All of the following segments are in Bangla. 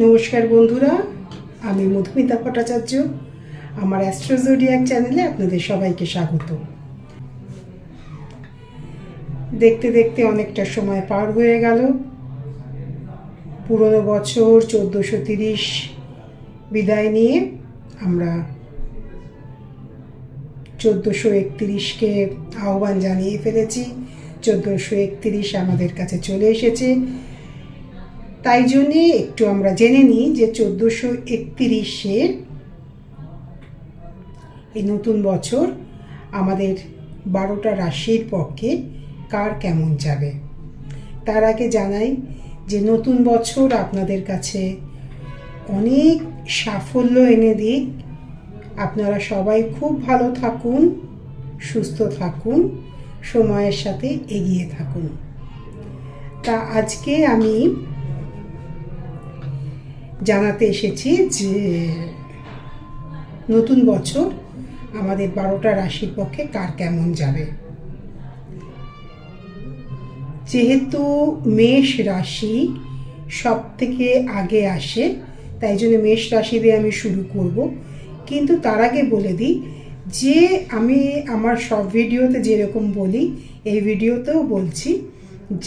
নমস্কার বন্ধুরা, আমি মধুমিতা ভট্টাচার্য। আমার অ্যাস্ট্রো জোডিয়াক চ্যানেলে আপনাদের সবাইকে স্বাগত। দেখতে দেখতে অনেকটা সময় পার হয়ে গেল। পুরনো বছর 1430 বিদায় নিয়ে আমরা 1431কে আহ্বান জানিয়ে ফেলেছি। 1431 আমাদের কাছে চলে এসেছে। তাই জন্যে একটু আমরা জেনে নিই যে 1431-এর এই নতুন বছর আমাদের 12টা রাশির পক্ষে কার কেমন যাবে। তার আগে জানাই যে নতুন বছর আপনাদের কাছে অনেক সাফল্য এনে দিক। আপনারা সবাই খুব ভালো থাকুন, সুস্থ থাকুন, সময়ের সাথে এগিয়ে থাকুন। তা আজকে আমি জানাতে এসেছি যে নতুন বছর আমাদের 12টা রাশির পক্ষে কার কেমন যাবে। যেহেতু মেষ রাশি সব থেকে আগে আসে, তাই জন্য মেষ রাশি দিয়ে আমি শুরু করব। কিন্তু তার আগে বলে দিই যে আমি আমার সব ভিডিওতে যেরকম বলি, এই ভিডিওতেও বলছি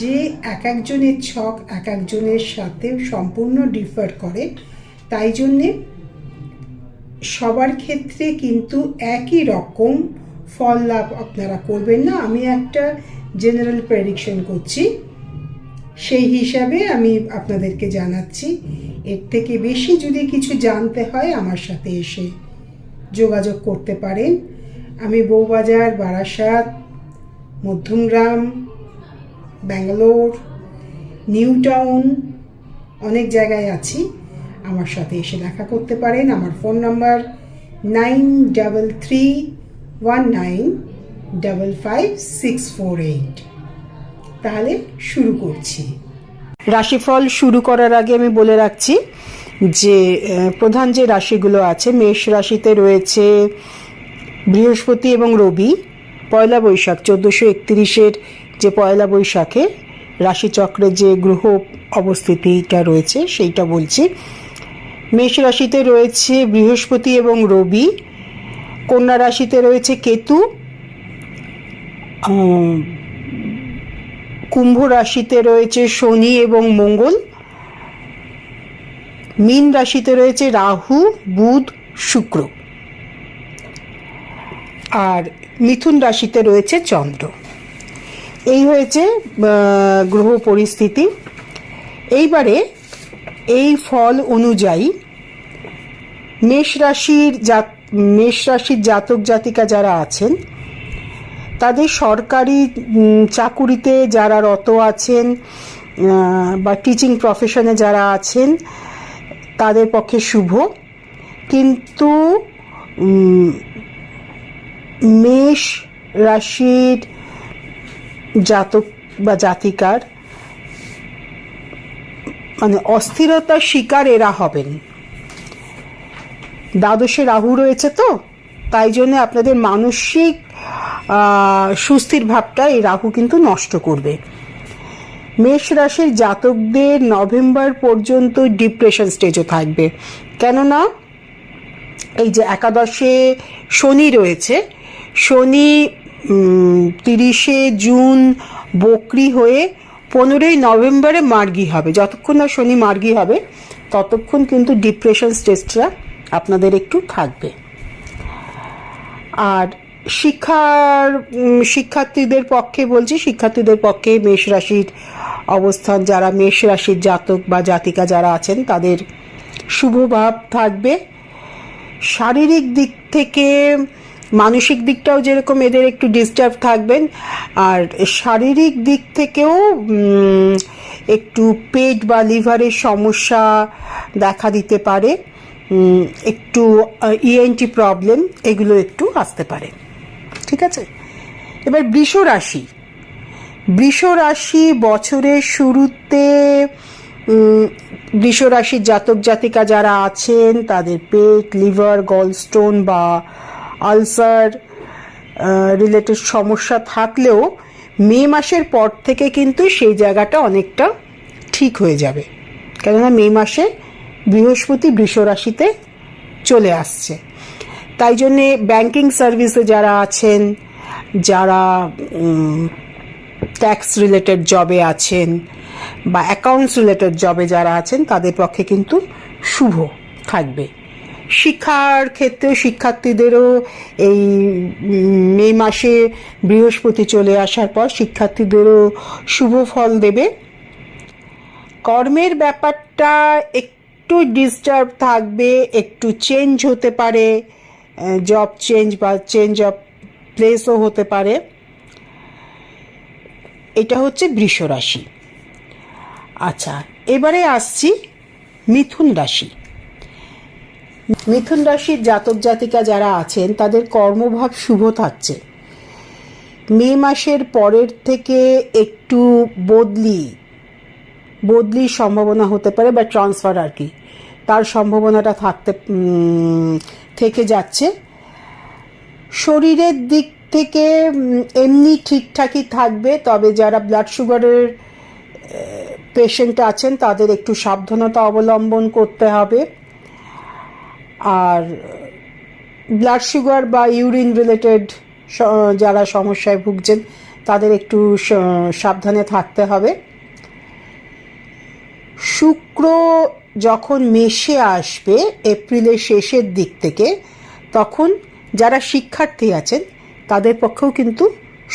যে এক একজনের ছক এক একজনের সাথে সম্পূর্ণ ডিফার করে। তাই জন্যে সবার ক্ষেত্রে কিন্তু একই রকম ফল লাভ আপনারা করবেন না। আমি একটা জেনারেল প্রেডিকশন করছি, সেই হিসাবে আমি আপনাদেরকে জানাচ্ছি। এর থেকে বেশি যদি কিছু জানতে হয় আমার সাথে এসে যোগাযোগ করতে পারেন। আমি বউবাজার, বারাসাত, মধ্যমগ্রাম, ব্যাঙ্গালোর, নিউ টাউন অনেক জায়গায় আছি। আমার সাথে এসে দেখা করতে পারেন। আমার ফোন নাম্বার 9331955648। তাহলে শুরু করছি। রাশিফল শুরু করার আগে আমি বলে রাখছি যে প্রধান যে রাশিগুলো আছে, মেষ রাশিতে রয়েছে বৃহস্পতি এবং রবি। পয়লা বৈশাখ 1431-এর যে পয়লা বৈশাখে রাশিচক্রে যে গ্রহ অবস্থিতিটা রয়েছে সেইটা বলছি। মেষ রাশিতে রয়েছে বৃহস্পতি এবং রবি। কন্যা রাশিতে রয়েছে কেতু। কুম্ভ রাশিতে রয়েছে শনি এবং মঙ্গল। মীন রাশিতে রয়েছে রাহু, বুধ, শুক্র। আর মিথুন রাশিতে রয়েছে চন্দ্র। এই হয়েছে গ্রহ পরিস্থিতি। এইবারে এই ফল অনুযায়ী মেষ রাশির জাতক জাতিকা যারা আছেন, তাদের সরকারি চাকুরিতে যারা রত আছেন বা টিচিং প্রফেশনে যারা আছেন তাদের পক্ষে শুভ। কিন্তু মেষ রাশির জাতক বা জাতিকার মানে অস্থিরতার শিকার এরা হবেন। দ্বাদশে রাহু রয়েছে, তো তাই জন্য আপনাদের মানসিক সুস্থির ভাবটা এই রাহু কিন্তু নষ্ট করবে। মেষ রাশির জাতকদের নভেম্বর পর্যন্ত ডিপ্রেশন স্টেজও থাকবে। কেননা এই যে একাদশে শনি রয়েছে, শনি 30শে জুন বকরি হয়ে 15ই নভেম্বরে মার্গী হবে। যতক্ষণ না শনি মার্গী হবে ততক্ষণ কিন্তু ডিপ্রেশন স্টেজটা আপনাদের একটু থাকবে। আর শিক্ষার্থীদের পক্ষে বলছি, শিক্ষার্থীদের পক্ষে মেষ রাশির অবস্থান, যারা মেষ রাশির জাতক বা জাতিকা যারা আছেন তাদের শুভ ভাব থাকবে। শারীরিক দিক থেকে মানসিক দিকটাও যেরকম এদের একটু ডিস্টার্ব থাকবেন, আর শারীরিক দিক থেকেও একটু পেট বা লিভারের সমস্যা দেখা দিতে পারে, একটু ইএনটি প্রবলেম এগুলো একটু আসতে পারে। ঠিক আছে। এবার বৃষ রাশি বছরের শুরুতে বৃষ রাশির জাতক জাতিকা যারা আছেন তাদের পেট, লিভার, গলস্টোন বা আলসার রিলেটেড সমস্যা থাকলেও মে মাসের পর থেকে কিন্তু সেই জায়গাটা অনেকটা ঠিক হয়ে যাবে। কেননা মে মাসে বৃহস্পতি বৃষ রাশিতে চলে আসছে। তাই জন্যে ব্যাংকিং সার্ভিসে যারা আছেন, যারা ট্যাক্স রিলেটেড জবে আছেন বা অ্যাকাউন্টস রিলেটেড জবে যারা আছেন, তাদের পক্ষে কিন্তু শুভ থাকবে। শিক্ষার ক্ষেত্রে শিক্ষার্থীদেরও এই মে মাসে বৃহস্পতি চলে আসার পর শিক্ষার্থীদেরও শুভ ফল দেবে। কর্মের ব্যাপারটা একটু ডিস্টার্ব থাকবে, একটু চেঞ্জ হতে পারে, জব চেঞ্জ বা চেঞ্জ অফ প্লেসও হতে পারে। এটা হচ্ছে বৃষ রাশি। আচ্ছা, এবারে আসছি মিথুন রাশি। মিথুন রাশির জাতক জাতিকা যারা আছেন তাদের কর্মভাব শুভ থাকছে। মে মাসের পরের থেকে একটু বদলির সম্ভাবনা হতে পারে, বা ট্রান্সফার আর কি, তার সম্ভাবনাটা থেকে যাচ্ছে। শরীরের দিক থেকে এমনি ঠিকঠাকই থাকবে, তবে যারা ব্লাড সুগারের পেশেন্ট আছেন তাদের একটু সাবধানতা অবলম্বন করতে হবে। আর ব্লাড সুগার বা ইউরিন রিলেটেড যারা সমস্যায় ভুগছেন তাদের একটু সাবধানে থাকতে হবে। শুক্র যখন মেষে আসবে এপ্রিলের শেষের দিক থেকে, তখন যারা শিক্ষার্থী আছেন তাদের পক্ষেও কিন্তু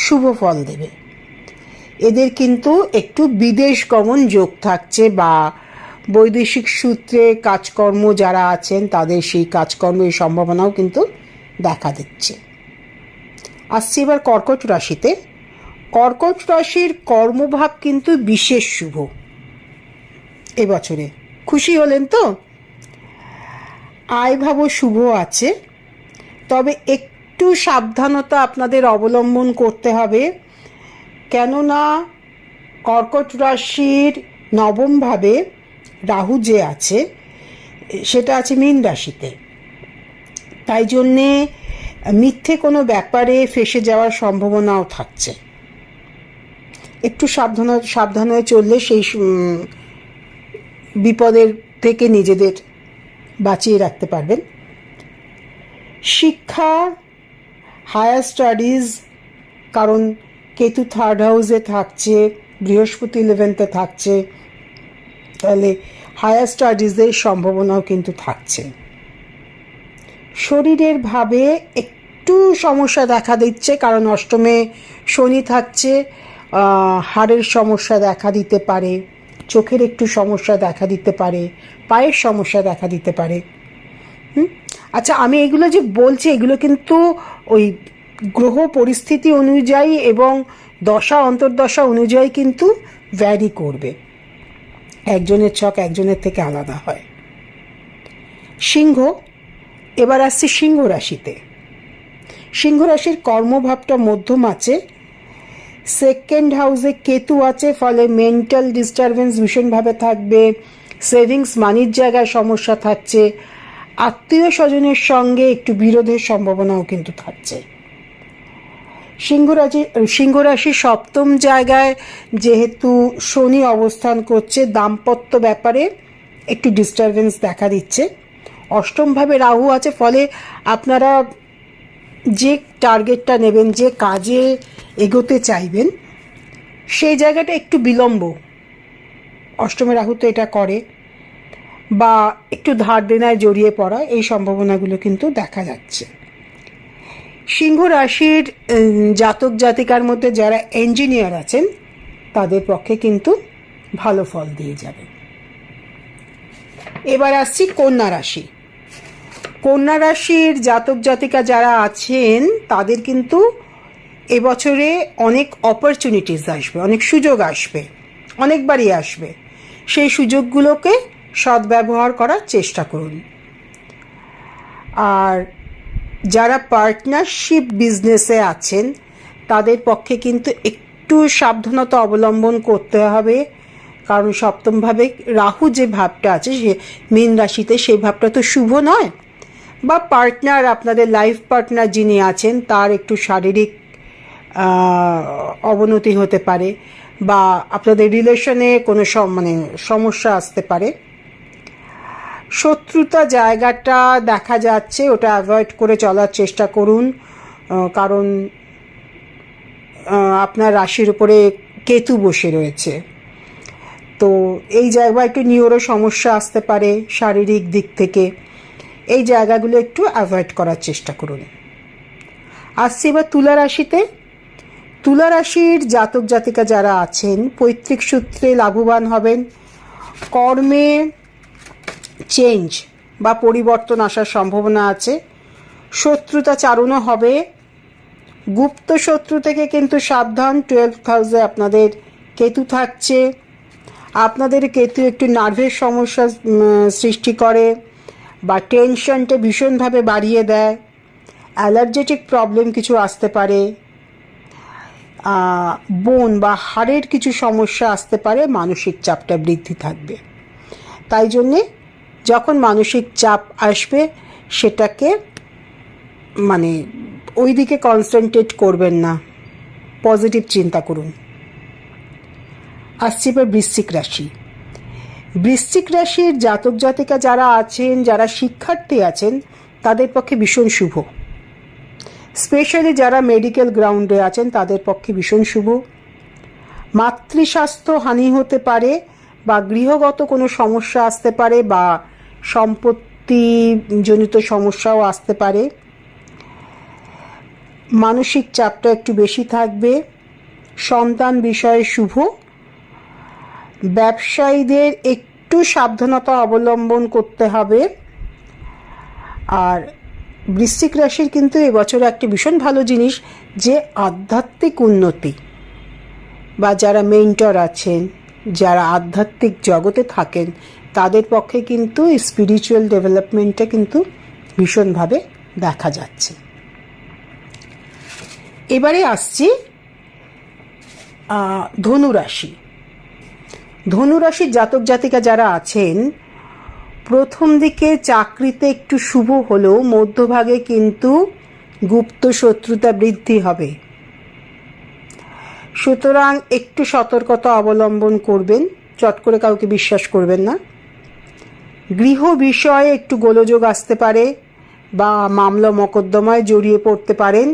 শুভ ফল দেবে। এদের কিন্তু একটু বিদেশ গমন যোগ থাকছে, বা বৈদেশিক সূত্রে কাজকর্ম যারা আছেন তাদের সেই কাজকর্মের সম্ভাবনাও কিন্তু দেখা দিচ্ছে। আসছি এবার কর্কট রাশিতে। কর্কট রাশির কর্মভাব কিন্তু বিশেষ শুভ এবছরে। খুশি হলেন তো? আয়ভাবও শুভ আছে, তবে একটু সাবধানতা আপনাদের অবলম্বন করতে হবে, কেননা কর্কট রাশির নবমভাবে রাহু যে আছে সেটা আছে মীন রাশিতে। তাই জন্যে মিথ্যে কোনো ব্যাপারে ফেঁসে যাওয়ার সম্ভাবনাও থাকছে। একটু সাবধান হয়ে চললে সেই বিপদের থেকে নিজেদের বাঁচিয়ে রাখতে পারবেন। শিক্ষা, হায়ার স্টাডিজ, কারণ কেতু থার্ড হাউসে থাকছে, বৃহস্পতি 11th থাকছে, তাহলে হায়ার স্টাডিজের সম্ভাবনাও কিন্তু থাকছে। শরীরের ভাবে একটু সমস্যা দেখা দিচ্ছে, কারণ অষ্টমে শনি থাকছে, হাড়ের সমস্যা দেখা দিতে পারে, চোখের একটু সমস্যা দেখা দিতে পারে, পায়ের সমস্যা দেখা দিতে পারে। আচ্ছা, আমি এগুলো যে বলছি এগুলো কিন্তু ওই গ্রহ পরিস্থিতি অনুযায়ী এবং দশা অন্তর্দশা অনুযায়ী কিন্তু ভ্যারি করবে, একজনের ছক একজনের থেকে আলাদা হয়। সিংহ, এবার আসছে সিংহ রাশিতে। সিংহ রাশির কর্মভাবটা মধ্যম আছে, সেকেন্ড হাউসে কেতু আছে, ফলে মেন্টাল ডিস্টারবেন্স ভীষণভাবে থাকবে, সেভিংস মানির জায়গায় সমস্যা থাকছে, আত্মীয় স্বজনের সঙ্গে একটু বিরোধের সম্ভাবনাও কিন্তু থাকছে। সিংহ রাশির সপ্তম জায়গায় যেহেতু শনি অবস্থান করছে, দাম্পত্য ব্যাপারে একটু ডিস্টারবেন্স দেখা দিচ্ছে। অষ্টমভাবে রাহু আছে, ফলে আপনারা যে টার্গেটটা নেবেন, যে কাজে এগোতে চাইবেন, সেই জায়গাটা একটু বিলম্ব, অষ্টমে রাহু তো এটা করে, বা একটু ধার দেনায় জড়িয়ে পড়া, এই সম্ভাবনাগুলো কিন্তু দেখা যাচ্ছে। সিংহ রাশির জাতক জাতিকার মধ্যে যারা ইঞ্জিনিয়ার আছেন তাদের পক্ষে কিন্তু ভালো ফল দিয়ে যাবে। এবার আসছি কন্যা রাশি। কন্যা রাশির জাতক জাতিকা যারা আছেন তাদের কিন্তু এবছরে অনেক অপরচুনিটিস আসবে, অনেক সুযোগ আসবে, অনেকবারই আসবে। সেই সুযোগগুলোকে সদ্ব্যবহার করার চেষ্টা করুন। আর যারা পার্টনারশিপ বিজনেসে আছেন তাদের পক্ষে কিন্তু একটু সাবধানতা অবলম্বন করতে হবে, কারণ সপ্তমভাবে রাহু যে ভাবটা আছে সে মীন রাশিতে, সেই ভাবটা তো শুভ নয়। বা পার্টনার, আপনাদের লাইফ পার্টনার যিনি আছেন তার একটু শারীরিক অবনতি হতে পারে, বা আপনাদের রিলেশনে কোনো সমস্যা আসতে পারে। শত্রুতা জায়গাটা দেখা যাচ্ছে, ওটা অ্যাভয়েড করে চলার চেষ্টা করুন, কারণ আপনার রাশির উপরে কেতু বসে রয়েছে। তো এই জায়গায় একটু নিউরো সমস্যা আসতে পারে শারীরিক দিক থেকে, এই জায়গাগুলো একটু অ্যাভয়েড করার চেষ্টা করুন। আসছি এবার তুলা রাশিতে। তুলা রাশির জাতক জাতিকা যারা আছেন পৈতৃক সূত্রে লাভবান হবেন, কর্মে চেঞ্জ বা পরিবর্তন আসার সম্ভাবনা আছে, শত্রুতা চারণও হবে, গুপ্ত শত্রু থেকে কিন্তু সাবধান। 12th হাউসে আপনাদের কেতু থাকছে, আপনাদের কেতু একটু নার্ভের সমস্যা সৃষ্টি করে বা টেনশনটা ভীষণভাবে বাড়িয়ে দেয়, অ্যালার্জেটিক প্রবলেম কিছু আসতে পারে, বোন বা হাড়ের কিছু সমস্যা আসতে পারে, মানসিক চাপটা বৃদ্ধি থাকবে। তাই জন্যে যখন মানসিক চাপ আসবে সেটাকে মানে ওই দিকে কনসেন্ট্রেট করবেন না, পজিটিভ চিন্তা করুন। আসছি এবার বৃশ্চিক রাশি। বৃশ্চিক রাশির জাতক জাতিকা যারা আছেন, যারা শিক্ষার্থী আছেন, তাদের পক্ষে ভীষণ শুভ, স্পেশালি যারা মেডিকেল গ্রাউন্ডে আছেন তাদের পক্ষে ভীষণ শুভ। মাতৃস্বাস্থ্য হানি হতে পারে বা গৃহগত কোনো সমস্যা আসতে পারে বা সম্পত্তিজনিত সমস্যাও আসতে পারে। মানসিক চাপটা একটু বেশি থাকবে। সন্তান বিষয়ে শুভ। ব্যবসায়ীদের একটু সাবধানতা অবলম্বন করতে হবে। আর বৃশ্চিক রাশির কিন্তু এবছর একটা ভীষণ ভালো জিনিস যে আধ্যাত্মিক উন্নতি, বা যারা মেন্টর আছেন, যারা আধ্যাত্মিক জগতে থাকেন, তাদের পক্ষে কিন্তু স্পিরিচুয়াল ডেভেলপমেন্টটা কিন্তু ভীষণভাবে দেখা যাচ্ছে। এবারে আসছি ধনুরাশি। ধনুরাশির জাতক জাতিকা যারা আছেন, প্রথম দিকে চাকরিতে একটু শুভ হলেও মধ্যভাগে কিন্তু গুপ্ত শত্রুতা বৃদ্ধি হবে, সুতরাং একটু সতর্কতা অবলম্বন করবেন, চট করে কাউকে বিশ্বাস করবেন না। গৃহ বিষয়ে একটু গোলযোগ আসতে পারে বা মামলা মকদ্দমায় জড়িয়ে পড়তে পারেন,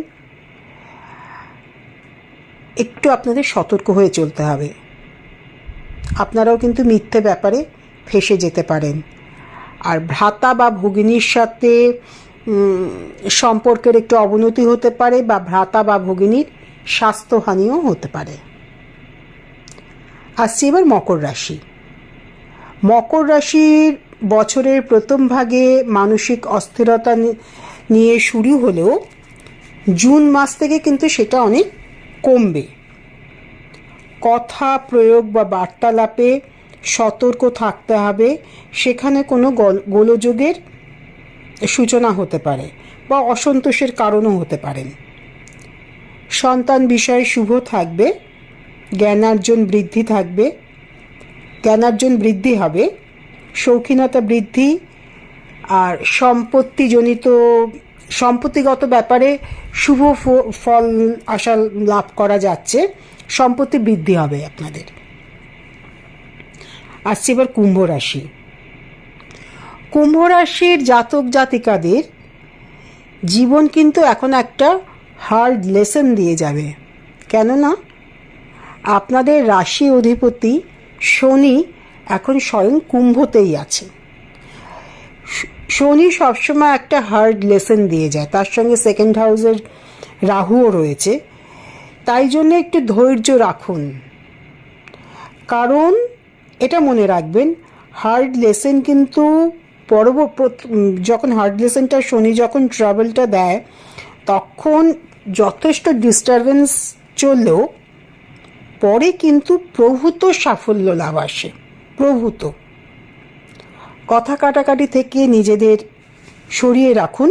একটু আপনাদের সতর্ক হয়ে চলতে হবে। আপনারাও কিন্তু মিথ্যে ব্যাপারে ফেঁসে যেতে পারেন। আর ভ্রাতা বা ভগিনীর সাথে সম্পর্কের একটু অবনতি হতে পারে বা ভ্রাতা বা ভগিনীর স্বাস্থ্যহানিও হতে পারে। আসছি এবার মকর রাশি। মকর রাশির বছরের প্রথম ভাগে মানসিক অস্থিরতা নিয়ে শুরু হলেও জুন মাস থেকে কিন্তু সেটা অনেক কমবে। কথা প্রয়োগ বা বার্তালাপে সতর্ক থাকতে হবে, সেখানে কোনো গোলযোগের সূচনা হতে পারে বা অসন্তোষের কারণও হতে পারেন। সন্তান বিষয়ে শুভ থাকবে, জ্ঞানার্জন বৃদ্ধি থাকবে, জ্ঞানার্জন বৃদ্ধি হবে, শৌখিনতা বৃদ্ধি, আর সম্পত্তিগত ব্যাপারে শুভ ফল আশা লাভ করা যাচ্ছে, সম্পত্তি বৃদ্ধি হবে আপনাদের। আসছে এবার কুম্ভ রাশি। কুম্ভ রাশির জাতক জাতিকাদের জীবন কিন্তু এখন একটা হার্ড লেসন দিয়ে যাবে, কেননা আপনাদের রাশি অধিপতি শনি এখন স্বয়ং কুম্ভতেই আছে। শনি সবসময় একটা হার্ড লেসন দিয়ে যায়, তার সঙ্গে সেকেন্ড হাউসের রাহুও রয়েছে। তাই জন্য একটু ধৈর্য রাখুন, কারণ এটা মনে রাখবেন হার্ড লেসন কিন্তু যখন হার্ড লেসনটা শনি যখন ট্রাভেলটা দেয় তখন যথেষ্ট ডিস্টারবেন্স চললেও পরে কিন্তু প্রভূত সাফল্য লাভ আসে। প্রভূত কথা কাটাকাটি থেকে নিজেদের সরিয়ে রাখুন।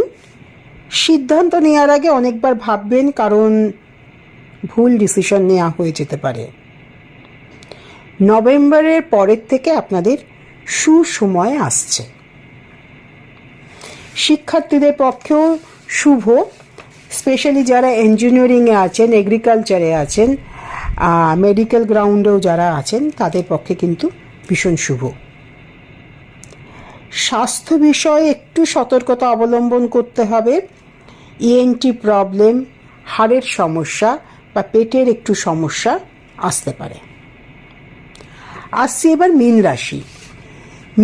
সিদ্ধান্ত নেওয়ার আগে অনেকবার ভাববেন, কারণ ভুল ডিসিশন নেওয়া হয়ে যেতে পারে। নভেম্বরের পরের থেকে আপনাদের সুসময় আসছে। শিক্ষার্থীদের পক্ষেও শুভ, স্পেশালি যারা ইঞ্জিনিয়ারিংয়ে আছেন, এগ্রিকালচারে আছেন, মেডিকেল গ্রাউন্ডেও যারা আছেন, তাদের পক্ষে কিন্তু ভীষণ শুভ। স্বাস্থ্য বিষয়ে একটু সতর্কতা অবলম্বন করতে হবে। ইএনটি প্রবলেম, হাড়ের সমস্যা বা পেটের একটু সমস্যা আসতে পারে। আসছি এবার মীন রাশি।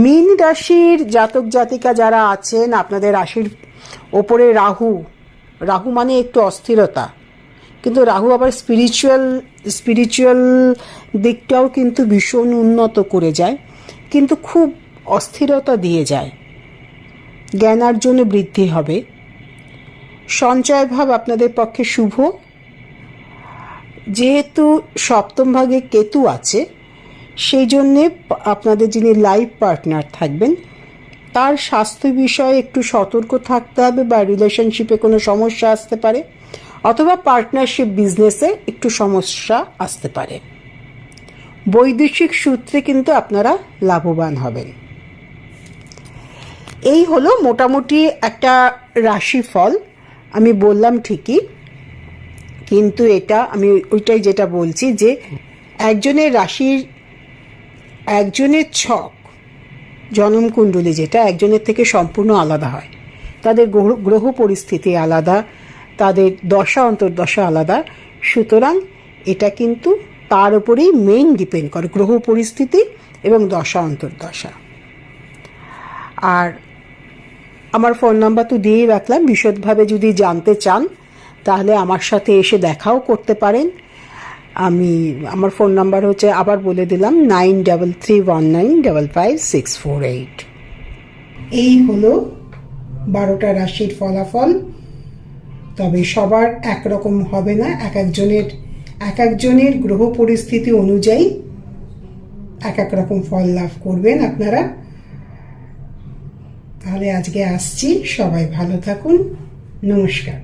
মীন রাশির জাতক জাতিকা যারা আছেন, আপনাদের রাশির ওপরে রাহু, রাহু মানে একটু অস্থিরতা, কিন্তু রাহু আবার স্পিরিচুয়াল দিকটাও কিন্তু ভীষণ উন্নত করে যায়, কিন্তু খুব অস্থিরতা দিয়ে যায়। জ্ঞানার্জনে বৃদ্ধি হবে। সঞ্চয় ভাব আপনাদের পক্ষে শুভ। যেহেতু সপ্তম ভাগে কেতু আছে, সেই জন্যে আপনাদের যিনি লাইফ পার্টনার থাকবেন তার স্বাস্থ্য বিষয়ে একটু সতর্ক থাকতে হবে, বা রিলেশনশিপে কোনো সমস্যা আসতে পারে, অথবা পার্টনারশিপ বিজনেসে একটু সমস্যা আসতে পারে। বৈদেশিক সূত্রে কিন্তু আপনারা লাভবান হবেন। এই হলো মোটামুটি একটা রাশিফল। আমি বললাম ঠিকই, কিন্তু এটা আমি ওইটাই যেটা বলছি যে একজনের রাশির, একজনের ছক, জন্মকুণ্ডলী যেটা একজনের থেকে সম্পূর্ণ আলাদা হয়। তাদের গ্রহ পরিস্থিতি আলাদা, তাদের দশা অন্তর্দশা আলাদা, সুতরাং এটা কিন্তু তার উপরেই মেইন ডিপেন্ড করে, গ্রহ পরিস্থিতি এবং দশা অন্তর্দশা। আর আমার ফোন নাম্বার তো দিয়েই রাখলাম, বিশদভাবে যদি জানতে চান তাহলে আমার সাথে এসে দেখাও করতে পারেন। আমার ফোন নাম্বার হচ্ছে, আবার বলে দিলাম, 9331955648। এই হলো 12টা রাশির ফলাফল। তবে সবার একরকম হবে না, এক একজনের গ্রহ পরিস্থিতি অনুযায়ী এক এক রকম ফল লাভ করবেন আপনারা। তাহলে আজকে আসছি, সবাই ভালো থাকুন, নমস্কার।